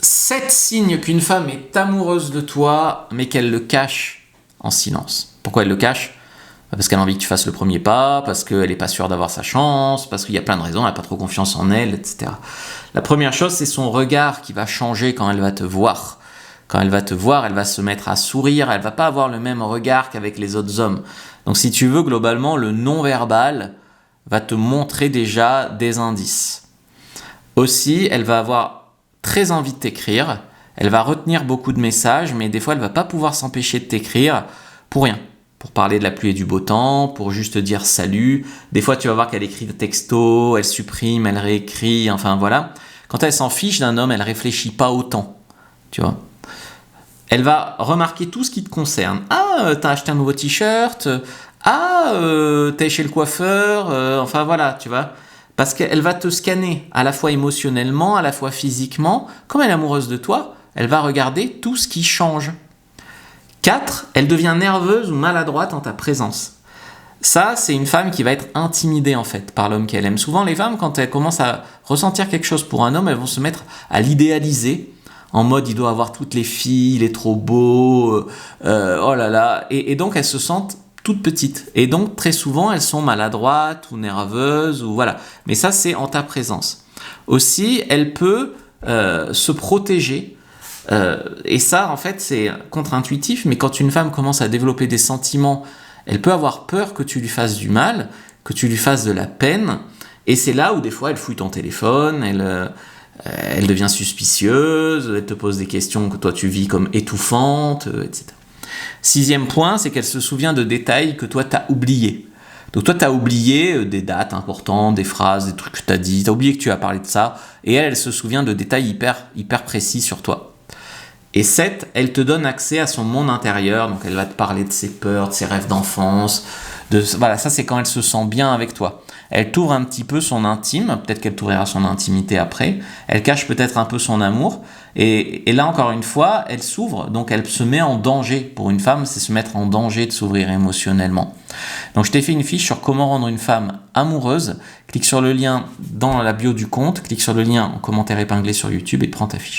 7 signes qu'une femme est amoureuse de toi, mais qu'elle le cache en silence. Pourquoi elle le cache? Parce qu'elle a envie que tu fasses le premier pas, parce qu'elle n'est pas sûre d'avoir sa chance, parce qu'il y a plein de raisons, elle n'a pas trop confiance en elle, etc. La première chose, c'est son regard qui va changer quand elle va te voir. Quand elle va te voir, elle va se mettre à sourire, elle ne va pas avoir le même regard qu'avec les autres hommes. Donc si tu veux, globalement, le non-verbal va te montrer déjà des indices. Aussi, elle va avoir très envie de t'écrire, elle va retenir beaucoup de messages, mais des fois, elle ne va pas pouvoir s'empêcher de t'écrire pour rien. Pour parler de la pluie et du beau temps, pour juste te dire salut. Des fois, tu vas voir qu'elle écrit des textos, elle supprime, elle réécrit, enfin voilà. Quand elle s'en fiche d'un homme, elle réfléchit pas autant, tu vois. Elle va remarquer tout ce qui te concerne. Ah, t'as acheté un nouveau t-shirt. Ah, t'es chez le coiffeur. Enfin voilà, tu vois. Parce qu'elle va te scanner à la fois émotionnellement, à la fois physiquement. Comme elle est amoureuse de toi, elle va regarder tout ce qui change. 4, elle devient nerveuse ou maladroite en ta présence. Ça, c'est une femme qui va être intimidée en fait par l'homme qu'elle aime. Souvent, les femmes, quand elles commencent à ressentir quelque chose pour un homme, elles vont se mettre à l'idéaliser en mode il doit avoir toutes les filles, il est trop beau, oh là là. Et donc, elles se sentent toutes petites. Et donc, très souvent, elles sont maladroites ou nerveuses ou voilà. Mais ça, c'est en ta présence. Aussi, elle peut se protéger. Et ça, en fait, c'est contre-intuitif, mais quand une femme commence à développer des sentiments, elle peut avoir peur que tu lui fasses du mal, que tu lui fasses de la peine, et c'est là où des fois elle fouille ton téléphone, elle devient suspicieuse, elle te pose des questions que toi tu vis comme étouffantes, etc. 6e point, c'est qu'elle se souvient de détails que toi t'as oubliés. Donc toi t'as oublié des dates importantes, des phrases, des trucs que t'as dit, t'as oublié que tu as parlé de ça, et elle se souvient de détails hyper précis sur toi. Et 7, elle te donne accès à son monde intérieur, donc elle va te parler de ses peurs, de ses rêves d'enfance, voilà, ça c'est quand elle se sent bien avec toi. Elle t'ouvre un petit peu son intime, peut-être qu'elle t'ouvrira son intimité après, elle cache peut-être un peu son amour, et là encore une fois, elle s'ouvre, donc elle se met en danger. Pour une femme, c'est se mettre en danger de s'ouvrir émotionnellement. Donc je t'ai fait une fiche sur comment rendre une femme amoureuse, clique sur le lien dans la bio du compte, clique sur le lien en commentaire épinglé sur YouTube et prends ta fiche.